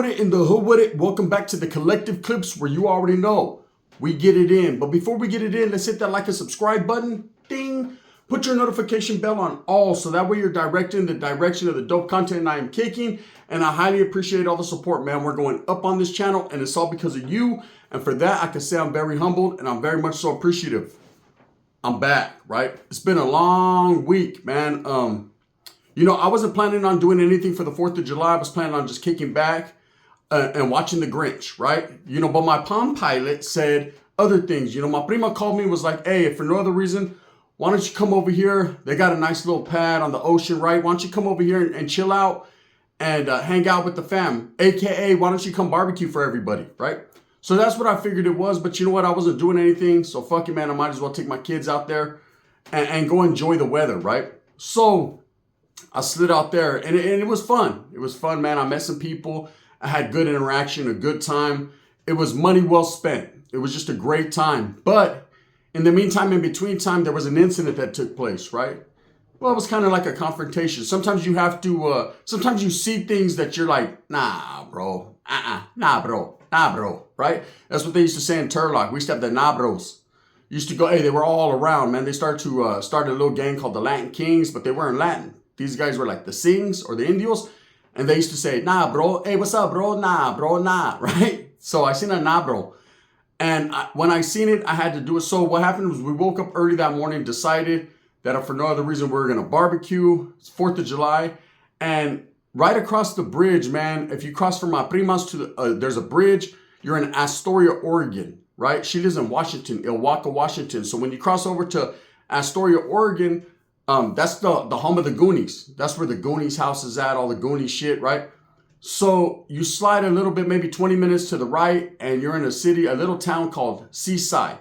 with it, in the hood with it. Welcome back to the Collective Clips, where you already know we get it in. But before we get it in, let's hit that like and subscribe button. Ding. Put your notification bell on all, so that way you're directed in the direction of the dope content I am kicking. And I highly appreciate all the support, man. We're going up on this channel, and it's all because of you. And for that, I can say I'm very humbled, and I'm very much so appreciative. I'm back, right? It's been a long week, man. I wasn't planning on doing anything for the 4th of July. I was planning on just kicking back and watching The Grinch, right? But my Palm Pilot said other things. My prima called me and was like, hey, if for no other reason, why don't you come over here? They got a nice little pad on the ocean, right? Why don't you come over here and chill out and hang out with the fam? AKA, why don't you come barbecue for everybody, right? So that's what I figured it was. But you know what? I wasn't doing anything. So fuck it, man. I might as well take my kids out there and go enjoy the weather, right? So I slid out there and it was fun. It was fun, man. I met some people. I had good interaction, a good time. It was money well spent. It was just a great time. But in the meantime, in between time, there was an incident that took place, right? Well, it was kind of like a confrontation. Sometimes you have to, sometimes you see things that you're like, nah, bro. Nah, bro. Right? That's what they used to say in Turlock. We used to have the nah bros. Used to go, hey, they were all around, man. They started to start a little gang called the Latin Kings, but they weren't Latin. These guys were like the Sings or the Indios. And they used to say, nah, bro. Hey, what's up, bro? Nah, bro, nah. Right? So I seen a nah, bro. And when I seen it, I had to do it. So what happened was we woke up early that morning, decided that if for no other reason, we were going to barbecue. It's 4th of July. And right across the bridge, man, if you cross from my primas to there's a bridge, you're in Astoria, Oregon, right? She lives in Washington, Ilwaco, Washington. So when you cross over to Astoria, Oregon, that's the home of the Goonies. That's where the Goonies house is at, all the Goonies shit, right? So you slide a little bit, maybe 20 minutes to the right, and you're in a city, a little town called Seaside.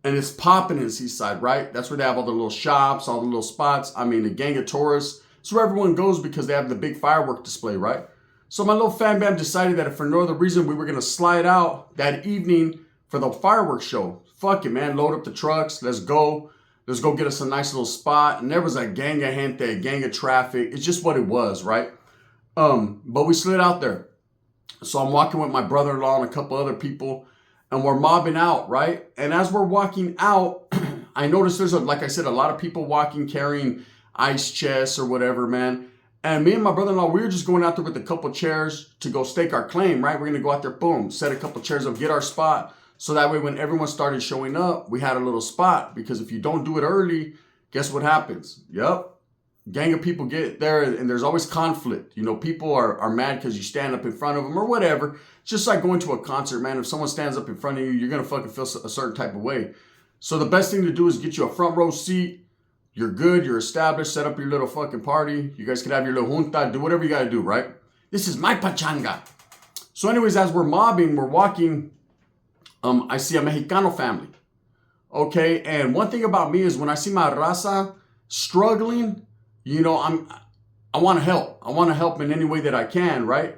And it's popping in Seaside, right? That's where they have all the little shops, all the little spots. I mean, the gang of tourists. It's where everyone goes because they have the big firework display, right? So my little fan bam decided that if for no other reason, we were going to slide out that evening for the fireworks show. Fuck it, man. Load up the trucks. Let's go. Let's go get us a nice little spot. And there was a gang of gente, a gang of traffic. It's just what it was, right? But we slid out there. So I'm walking with my brother-in-law and a couple other people, and we're mobbing out, right? And as we're walking out, I noticed there's, like I said, a lot of people walking, carrying ice chests or whatever, man. And me and my brother-in-law, we were just going out there with a couple chairs to go stake our claim, right? We're going to go out there, boom, set a couple chairs up, get our spot. So that way when everyone started showing up, we had a little spot. Because if you don't do it early, guess what happens? Yep. Gang of people get there and there's always conflict. People are mad because you stand up in front of them or whatever. It's just like going to a concert, man. If someone stands up in front of you, you're going to fucking feel a certain type of way. So the best thing to do is get you a front row seat. You're good. You're established. Set up your little fucking party. You guys can have your little junta. Do whatever you got to do, right? This is my pachanga. So anyways, as we're mobbing, we're walking, I see a Mexicano family. Okay. And one thing about me is when I see my raza struggling, I want to help. I want to help in any way that I can, right?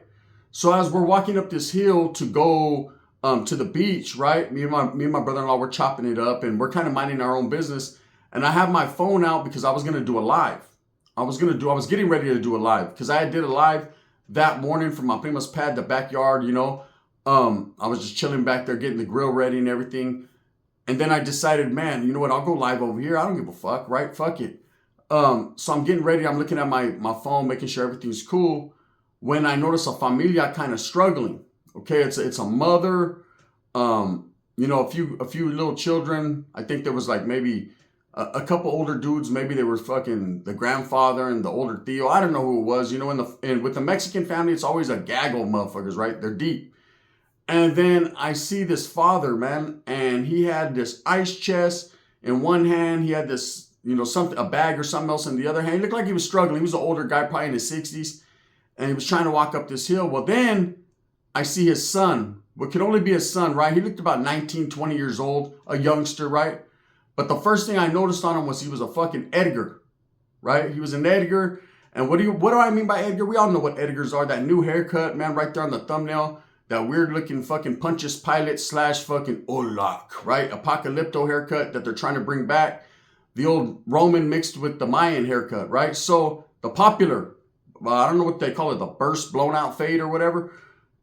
So as we're walking up this hill to go to the beach, right? Me and my brother-in-law, we're chopping it up and we're kind of minding our own business. And I have my phone out because I was going to do a live. I was getting ready to do a live because I did a live that morning from my prima's pad, the backyard, I was just chilling back there, getting the grill ready and everything. And then I decided, man, you know what? I'll go live over here. I don't give a fuck, right? Fuck it. So I'm getting ready. I'm looking at my phone, making sure everything's cool. When I notice a familia kind of struggling. Okay, it's a mother, a few little children. I think there was like maybe a couple older dudes. Maybe they were fucking the grandfather and the older tío. I don't know who it was. And with the Mexican family, it's always a gaggle of motherfuckers, right? They're deep. And then I see this father, man, and he had this ice chest in one hand. He had this, a bag or something else in the other hand. He looked like he was struggling. He was an older guy, probably in his 60s. And he was trying to walk up this hill. Well, then I see his son. What could only be his son, right? He looked about 19, 20 years old, a youngster, right? But the first thing I noticed on him was he was a fucking Edgar, right? He was an Edgar. And what do I mean by Edgar? We all know what Edgars are. That new haircut, man, right there on the thumbnail. That weird looking fucking Pontius Pilate / fucking Olak, right? Apocalypto haircut that they're trying to bring back. The old Roman mixed with the Mayan haircut, right? So the popular, I don't know what they call it, the burst blown out fade or whatever.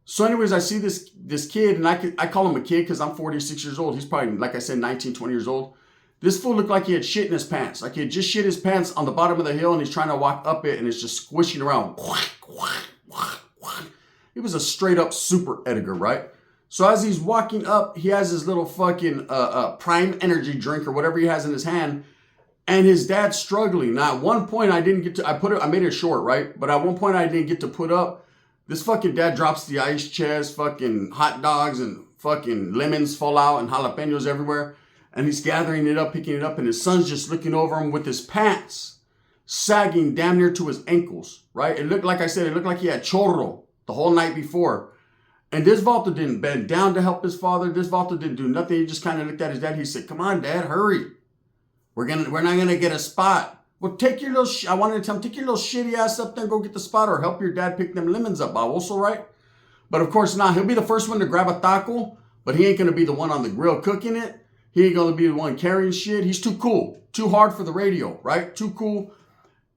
So anyways, I see this kid, and I call him a kid because I'm 46 years old. He's probably, like I said, 19, 20 years old. This fool looked like he had shit in his pants. Like he had just shit his pants on the bottom of the hill, and he's trying to walk up it, and it's just squishing around. He was a straight up super Edgar, right? So as he's walking up, he has his little fucking prime energy drink or whatever he has in his hand, and his dad's struggling. Now at one point I didn't get to, I made it short, right? But at one point I didn't get to put up. This fucking dad drops the ice chest, fucking hot dogs and fucking lemons fall out and jalapenos everywhere. And he's gathering it up, picking it up, and his son's just looking over him with his pants sagging damn near to his ankles, right? It looked like I said, it looked like he had chorro the whole night before. And this Vato didn't bend down to help his father. This Vato didn't do nothing. He just kind of looked at his dad. He said, "Come on, Dad, hurry. We're not gonna get a spot." Well, take your little, I wanted to tell him, take your little shitty ass up there and go get the spot, or help your dad pick them lemons up, also, right? But of course not. He'll be the first one to grab a taco, but he ain't going to be the one on the grill cooking it. He ain't going to be the one carrying shit. He's too cool, too hard for the radio, right? Too cool.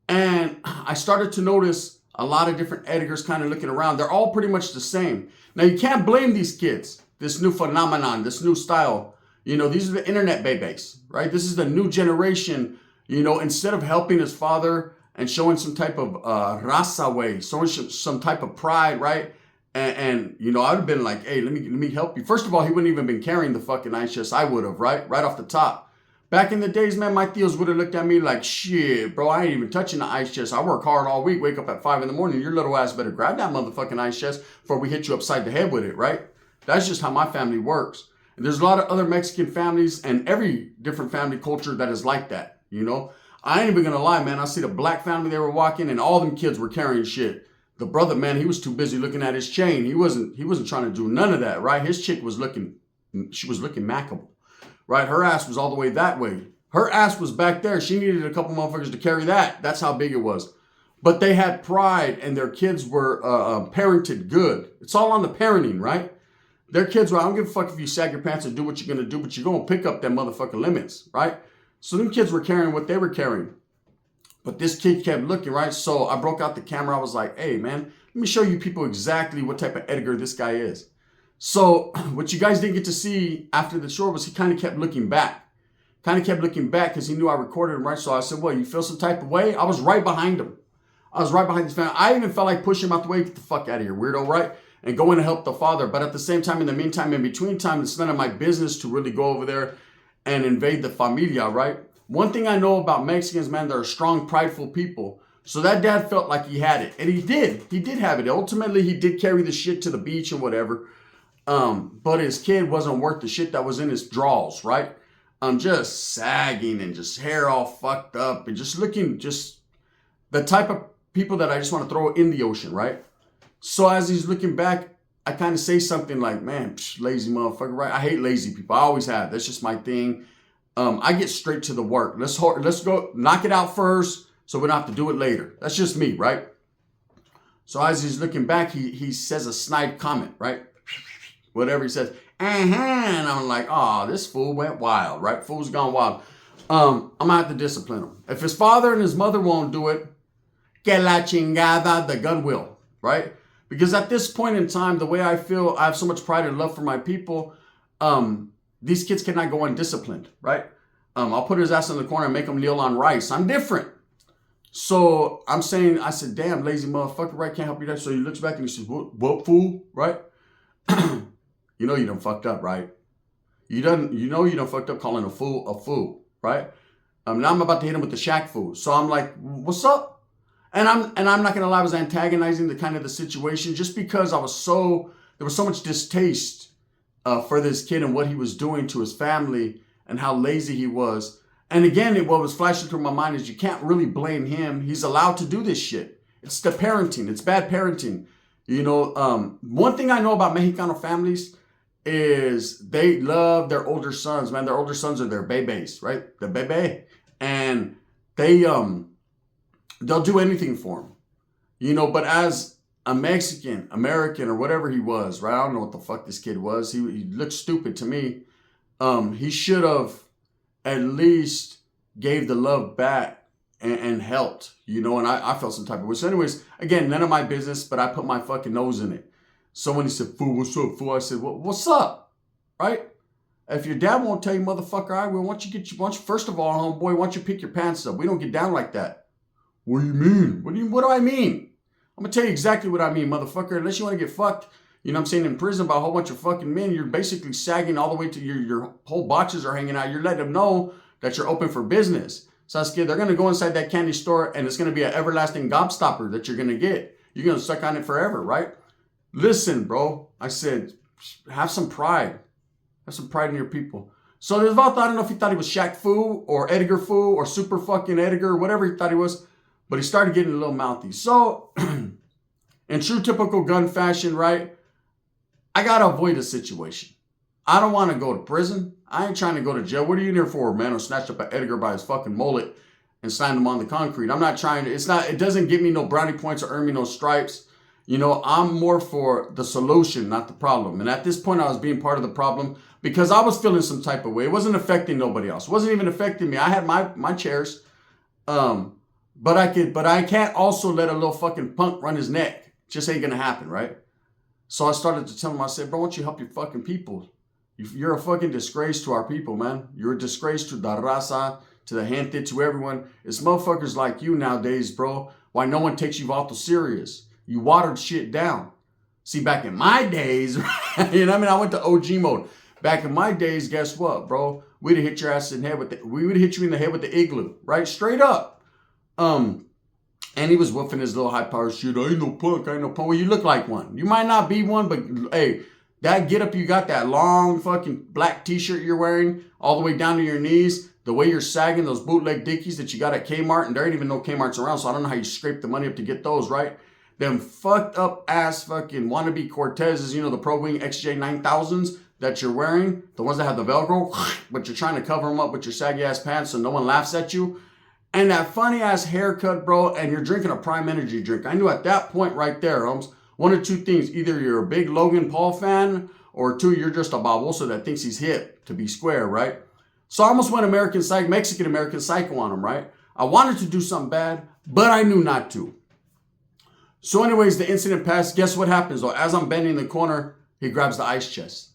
And I started to notice a lot of different Edgars kind of looking around. They're all pretty much the same. Now, you can't blame these kids, this new phenomenon, this new style. You know, these are the internet babies, right? This is the new generation. You know, instead of helping his father and showing some type of raza way, showing some type of pride, right? And you know, I'd have been like, "Hey, let me help you." First of all, he wouldn't even been carrying the fucking ice chest. I would have, right off the top. Back in the days, man, my theos would have looked at me like, "Shit, bro, I ain't even touching the ice chest. I work hard all week, wake up at 5 a.m. Your little ass better grab that motherfucking ice chest before we hit you upside the head with it," right? That's just how my family works. And there's a lot of other Mexican families and every different family culture that is like that. You know, I ain't even gonna lie, man. I see the black family, they were walking, and all them kids were carrying shit. The brother, man, he was too busy looking at his chain. He wasn't trying to do none of that, right? His chick was looking mackable, right? Her ass was all the way that way. Her ass was back there. She needed a couple motherfuckers to carry that. That's how big it was. But they had pride, and their kids were parented good. It's all on the parenting, right? Their kids were, I don't give a fuck if you sag your pants and do what you're gonna do, but you're gonna pick up them motherfucking limits, right? So them kids were carrying what they were carrying. But this kid kept looking, right? So I broke out the camera. I was like, "Hey, man, let me show you people exactly what type of Edgar this guy is." So what you guys didn't get to see after the short was he kind of kept looking back. Because he knew I recorded him, right? So I said, "What, you feel some type of way?" I was right behind him. I was right behind this family. I even felt like pushing him out the way. "Get the fuck out of here, weirdo," right? And going to help the father. But at the same time, in the meantime, in between time, it's none of my business to really go over there and invade the familia, right? One thing I know about Mexicans, man, they're strong, prideful people. So that dad felt like he had it. And he did. He did have it. Ultimately, he did carry the shit to the beach and whatever. But his kid wasn't worth the shit that was in his drawers, right? Just sagging and just hair all fucked up and just looking just the type of people that I just want to throw in the ocean, right? So as he's looking back, I kind of say something like, "Man, lazy motherfucker," right? I hate lazy people. I always have. That's just my thing. I get straight to the work. Let's go knock it out first so we don't have to do it later. That's just me, right? So as he's looking back, he says a snide comment, right? Whatever he says. And I'm like, "Oh, this fool went wild," right? Fool's gone wild. I'm going to have to discipline him. If his father and his mother won't do it, que la chingada, the gun will, right? Because at this point in time, the way I feel, I have so much pride and love for my people. These kids cannot go undisciplined, right? I'll put his ass in the corner and make him kneel on rice. I'm different. So I'm saying, I said, "Damn, lazy motherfucker, right? Can't help you there." So he looks back and he says, "What fool, right?" You know you done fucked up, right? You know you done fucked up calling a fool, right? Now I'm about to hit him with the Shaq fool. So I'm like, "What's up?" And I'm not gonna lie, I was antagonizing the situation just because there was so much distaste for this kid and what he was doing to his family and how lazy he was. And again, what was flashing through my mind is you can't really blame him. He's allowed to do this shit. It's the parenting. It's bad parenting. You know, one thing I know about Mexicano families is they love their older sons, man. Their older sons are their bebés, right? The bebé. And they'll do anything for him. You know, but as a Mexican, American, or whatever he was, right? I don't know what the fuck this kid was. He looked stupid to me. He should have at least gave the love back and helped, you know, and I felt some type of way. So anyways, again, none of my business, but I put my fucking nose in it. So when he said, fool, what's up, fool? I said, what's up? Right? If your dad won't tell you, motherfucker, I will. First of all, homeboy, why don't you pick your pants up? We don't get down like that. What do you mean? What do I mean? I'm going to tell you exactly what I mean, motherfucker. Unless you want to get fucked, you know what I'm saying, in prison by a whole bunch of fucking men, you're basically sagging all the way to your whole botches are hanging out. You're letting them know that you're open for business. Sasuke, they're going to go inside that candy store and it's going to be an everlasting gobstopper that you're going to get. You're going to suck on it forever, right? Listen, bro. I said, have some pride. Have some pride in your people. So there's about, I don't know if he thought he was Shaq Fu or Edgar Fu or Super fucking Edgar or whatever he thought he was, but he started getting a little mouthy. So, in true typical gun fashion, right? I got to avoid a situation. I don't want to go to prison. I ain't trying to go to jail. What are you in here for, man? Or snatch up an Edgar by his fucking mullet and slam him on the concrete. I'm not trying to, it doesn't give me no brownie points or earn me no stripes. You know, I'm more for the solution, not the problem. And at this point, I was being part of the problem because I was feeling some type of way. It wasn't affecting nobody else. It wasn't even affecting me. I had my chairs. But I can't also let a little fucking punk run his neck. It just ain't gonna happen, right? So I started to tell him, I said, bro, why don't you help your fucking people? You're a fucking disgrace to our people, man. You're a disgrace to the raza, to the gente, to everyone. It's motherfuckers like you nowadays, bro. Why no one takes you vato serious. You watered shit down. See, back in my days, you know what I mean? I went to OG mode. Back in my days, guess what, bro? We'd have hit your ass in the head we would hit you in the head with the igloo, right? Straight up. And he was woofing his little high-powered shit. I ain't no punk. Well, you look like one. You might not be one, but hey, that get up you got, that long fucking black t-shirt you're wearing all the way down to your knees, the way you're sagging, those bootleg dickies that you got at Kmart, and there ain't even no Kmart's around, so I don't know how you scrape the money up to get those, right? Them fucked up ass fucking wannabe Cortezes, you know, the Pro Wing XJ 9000s that you're wearing, the ones that have the Velcro, but you're trying to cover them up with your saggy ass pants so no one laughs at you. And that funny ass haircut, bro, and you're drinking a Prime Energy drink. I knew at that point right there, Holmes, one of two things. Either you're a big Logan Paul fan, or two, you're just a baboso that thinks he's hip to be square, right? So I almost went Mexican-American psycho on him, right? I wanted to do something bad, but I knew not to. So anyways, the incident passed. Guess what happens, though? As I'm bending the corner, he grabs the ice chest.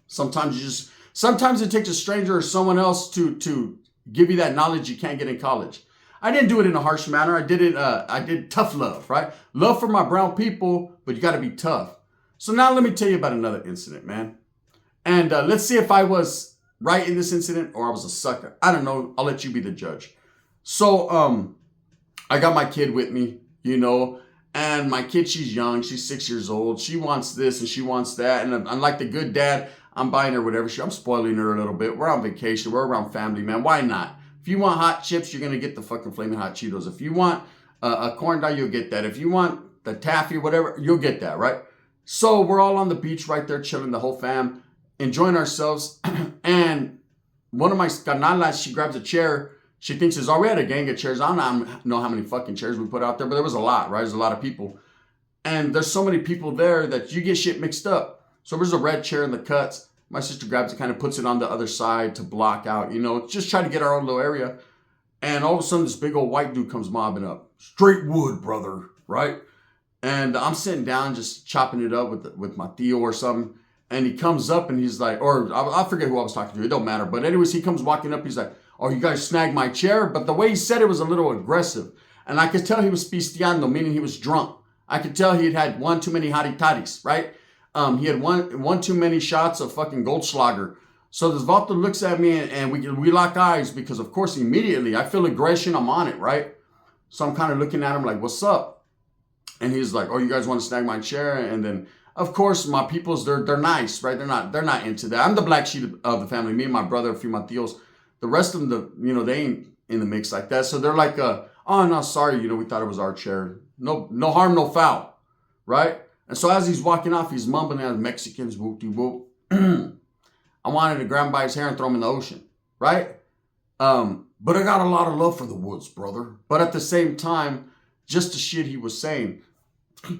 Sometimes it takes a stranger or someone else to give you that knowledge you can't get in college. I didn't do it in a harsh manner. I did tough love, right? Love for my brown people, but you got to be tough. So now let me tell you about another incident, man. And let's see if I was right in this incident or I was a sucker. I don't know. I'll let you be the judge. So I got my kid with me, you know, and my kid, she's young. She's 6 years old. She wants this and she wants that. And I'm like the good dad. I'm buying her whatever. I'm spoiling her a little bit. We're on vacation. We're around family, man. Why not? If you want hot chips, you're going to get the fucking Flamin' Hot Cheetos. If you want a corn dog, you'll get that. If you want the taffy, whatever, you'll get that, right? So we're all on the beach right there, chilling, the whole fam, enjoying ourselves. And one of my carnalas, she grabs a chair. She thinks it's already a gang of chairs. I don't know how many fucking chairs we put out there, but there was a lot, right? There's a lot of people. And there's so many people there that you get shit mixed up. So there's a red chair in the cuts. My sister grabs it, kind of puts it on the other side to block out, you know, just try to get our own little area. And all of a sudden, this big old white dude comes mobbing up. Straight wood, brother, right? And I'm sitting down just chopping it up with my tío or something. And he comes up and he's like, or I forget who I was talking to. It don't matter. But anyways, he comes walking up. He's like, oh, you guys snagged my chair? But the way he said it was a little aggressive. And I could tell he was pisteando, meaning he was drunk. I could tell he had one too many haritaris, right? He had one too many shots of fucking Goldschlager. So this Vato looks at me and we lock eyes because, of course, immediately I feel aggression. I'm on it, right? So I'm kind of looking at him like, what's up? And he's like, oh, you guys want to snag my chair? And then, of course, my peoples, they're nice, right? They're not into that. I'm the black sheep of the family. Me and my brother, a few of my tíos. The rest of them, they ain't in the mix like that. So they're like, oh, no, sorry. We thought it was our chair. No harm, no foul, right? And so as he's walking off, he's mumbling at Mexicans, whoop-de-whoop. I wanted to grab him by his hair and throw him in the ocean, right? But I got a lot of love for the woods, brother. But at the same time, just the shit he was saying.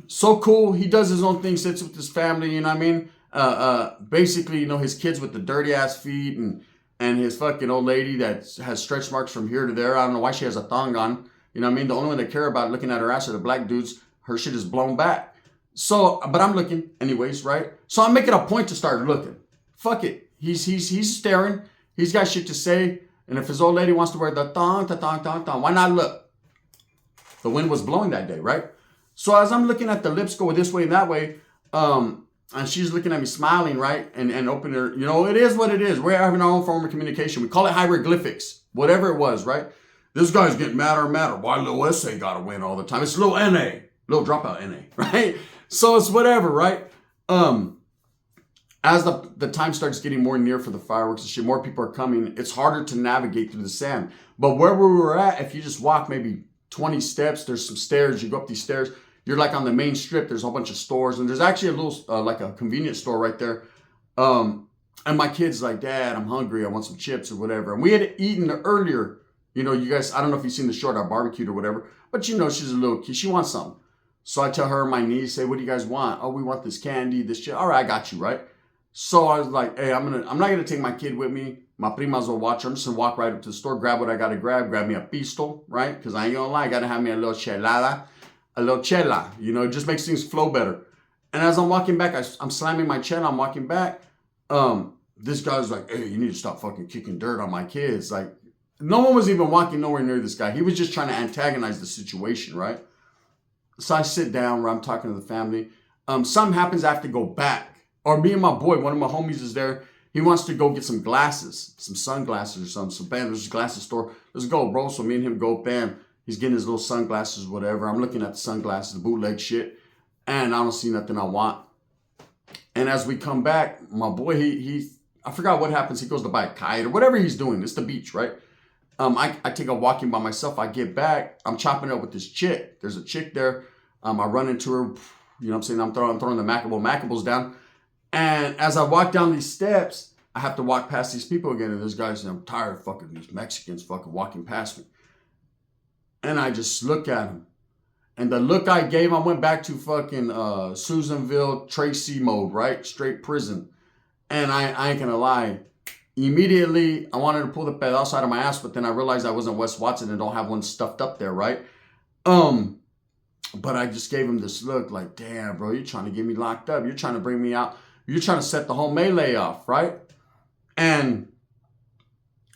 So cool. He does his own thing, sits with his family, you know what I mean? Basically, his kids with the dirty-ass feet and his fucking old lady that has stretch marks from here to there. I don't know why she has a thong on. You know what I mean? The only one that care about looking at her ass are the black dudes. Her shit is blown back. So, but I'm looking anyways, right? So I'm making a point to start looking. Fuck it. He's staring. He's got shit to say. And if his old lady wants to wear the thong, why not look? The wind was blowing that day, right? So as I'm looking at the lips go this way and that way, and she's looking at me smiling, right? And opening her, it is what it is. We're having our own form of communication. We call it hieroglyphics, whatever it was, right? This guy's getting madder and madder. Why little SA gotta win all the time? It's little NA, little dropout NA, right? So it's whatever, right? As the time starts getting more near for the fireworks and shit, more people are coming. It's harder to navigate through the sand. But where we were at, if you just walk maybe 20 steps, there's some stairs. You go up these stairs. You're like on the main strip. There's a whole bunch of stores. And there's actually a little, like a convenience store right there. And my kid's like, Dad, I'm hungry. I want some chips or whatever. And we had eaten earlier. You guys, I don't know if you've seen the short, I barbecued or whatever. But she's a little kid. She wants something. So I tell her and my niece, say, what do you guys want? Oh, we want this candy, this shit. All right, I got you, right? So I was like, hey, I'm not going to take my kid with me. My primas will watch her. I'm just going to walk right up to the store, grab what I got to grab me a pistol, right? Because I ain't going to lie, I got to have me a little chelada, a little chela. It just makes things flow better. And as I'm walking back, I'm slamming my chela. I'm walking back. This guy's like, hey, you need to stop fucking kicking dirt on my kids. Like, no one was even walking nowhere near this guy. He was just trying to antagonize the situation, right? So I sit down where I'm talking to the family. Something happens, I have to go back. Or me and my boy, one of my homies is there. He wants to go get some glasses, some sunglasses or something. So bam, there's a glasses store. Let's go, bro. So me and him go, bam. He's getting his little sunglasses, whatever. I'm looking at the sunglasses, the bootleg shit. And I don't see nothing I want. And as we come back, my boy, I forgot what happens. He goes to buy a kite or whatever he's doing. It's the beach, right? I take a walking by myself. I get back. I'm chopping up with this chick. There's a chick there. I run into her. You know what I'm saying? I'm throwing the Maccables down. And as I walk down these steps, I have to walk past these people again. And this guy's saying, I'm tired of fucking these Mexicans fucking walking past me. And I just look at him. And the look I gave, I went back to fucking Susanville, Tracy mode, right? Straight prison. And I ain't gonna lie. Immediately, I wanted to pull the pedazo out of my ass, but then I realized I wasn't Wes Watson and don't have one stuffed up there, right? But I just gave him this look like, damn, bro, you're trying to get me locked up. You're trying to bring me out. You're trying to set the whole melee off, right? And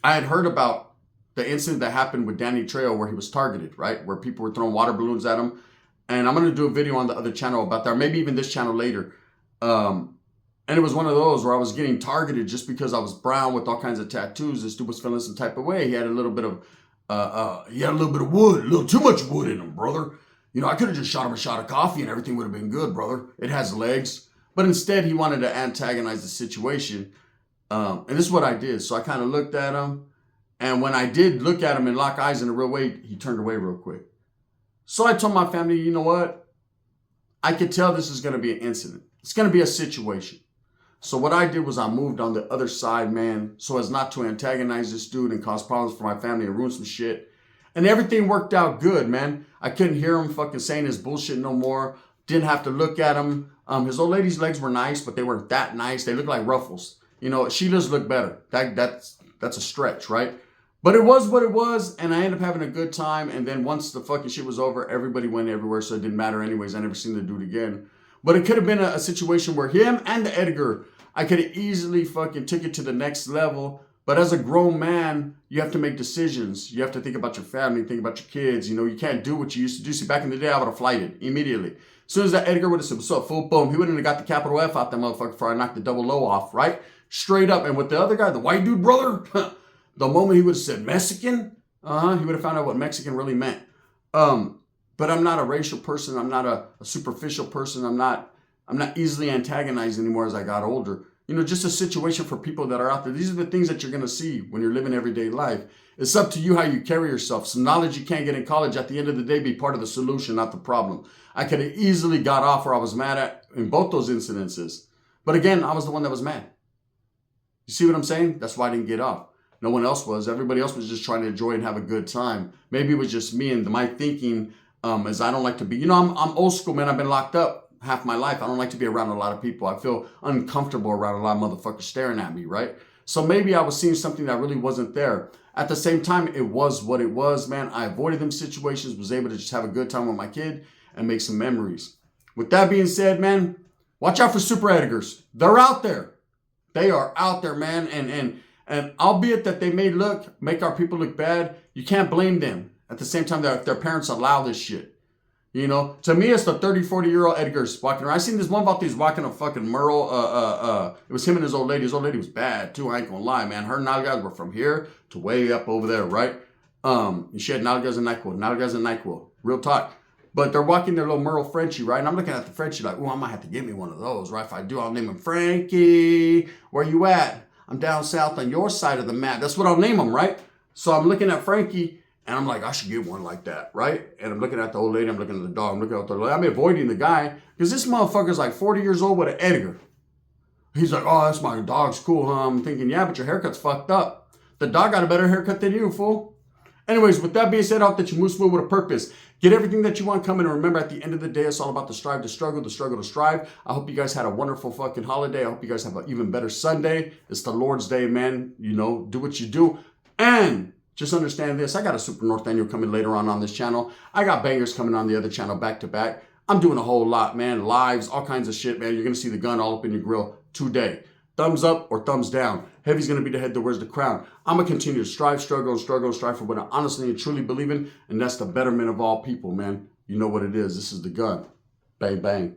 I had heard about the incident that happened with Danny Trejo where he was targeted, right? Where people were throwing water balloons at him. And I'm going to do a video on the other channel about that, or maybe even this channel later. And it was one of those where I was getting targeted just because I was brown with all kinds of tattoos. This dude was feeling some type of way. He had a little bit of wood, a little too much wood in him, brother. I could have just shot him a shot of coffee and everything would have been good, brother. It has legs. But instead, he wanted to antagonize the situation. And this is what I did. So I kind of looked at him. And when I did look at him and lock eyes in a real way, he turned away real quick. So I told my family, you know what? I could tell this is going to be an incident. It's going to be a situation. So what I did was I moved on the other side, man, so as not to antagonize this dude and cause problems for my family and ruin some shit. And everything worked out good, man. I couldn't hear him fucking saying his bullshit no more. Didn't have to look at him. His old lady's legs were nice, but they weren't that nice. They looked like ruffles. Sheila's look better. That's a stretch, right? But it was what it was, and I ended up having a good time. And then once the fucking shit was over, everybody went everywhere, so it didn't matter anyways. I never seen the dude again. But it could have been a situation where him and the Edgar, I could have easily fucking took it to the next level. But as a grown man, you have to make decisions. You have to think about your family, think about your kids. You can't do what you used to do. See, back in the day, I would have flighted immediately. As soon as that Edgar would have said, what's up, fool? Boom. He wouldn't have got the capital F out that motherfucker before I knocked the double O off, right? Straight up. And with the other guy, the white dude, brother, the moment he would have said Mexican, he would have found out what Mexican really meant. But I'm not a racial person. I'm not a superficial person. I'm not easily antagonized anymore as I got older. Just a situation for people that are out there. These are the things that you're going to see when you're living everyday life. It's up to you how you carry yourself. Some knowledge you can't get in college, at the end of the day, be part of the solution, not the problem. I could have easily got off where I was mad at in both those incidences. But again, I was the one that was mad. You see what I'm saying? That's why I didn't get off. No one else was. Everybody else was just trying to enjoy and have a good time. Maybe it was just me and my thinking is I don't like to be, I'm old school, man. I've been locked up half my life. I don't like to be around a lot of people. I feel uncomfortable around a lot of motherfuckers staring at me, right? So maybe I was seeing something that really wasn't there. At the same time, it was what it was, man. I avoided them situations, was able to just have a good time with my kid and make some memories. With that being said, man, watch out for Super Edgars. They're out there. They are out there, man. And albeit that they may make our people look bad, you can't blame them. At the same time, their parents allow this shit. You know, to me, it's the 30, 40-year-old Edgars walking around. I seen this one about these walking a fucking Merle. It was him and his old lady. His old lady was bad, too. I ain't gonna lie, man. Her nalgas were from here to way up over there, right? And she had nalgas and NyQuil. Real talk. But they're walking their little Merle Frenchie, right? And I'm looking at the Frenchie like, oh, I might have to get me one of those, right? If I do, I'll name him Frankie. Where you at? I'm down south on your side of the map. That's what I'll name him, right? So I'm looking at Frankie. And I'm like, I should get one like that, right? And I'm looking at the old lady, I'm looking at the dog, I'm looking at the old lady. I'm avoiding the guy because this motherfucker's like 40 years old with an Edgar. He's like, oh, that's my dog's cool, huh? I'm thinking, yeah, but your haircut's fucked up. The dog got a better haircut than you, fool. Anyways, with that being said, I hope that you move smooth with a purpose. Get everything that you want coming. And remember, at the end of the day, it's all about the strive to struggle, the struggle to strive. I hope you guys had a wonderful fucking holiday. I hope you guys have an even better Sunday. It's the Lord's Day, man. You know, do what you do. And just understand this. I got a Super North Annual coming later on this channel. I got bangers coming on the other channel back to back. I'm doing a whole lot, man. Lives, all kinds of shit, man. You're going to see the gun all up in your grill today. Thumbs up or thumbs down. Heavy's going to be the head that wears the crown. I'm going to continue to strive, struggle, and strive for what I honestly and truly believe in. And that's the betterment of all people, man. You know what it is. This is the gun. Bang, bang.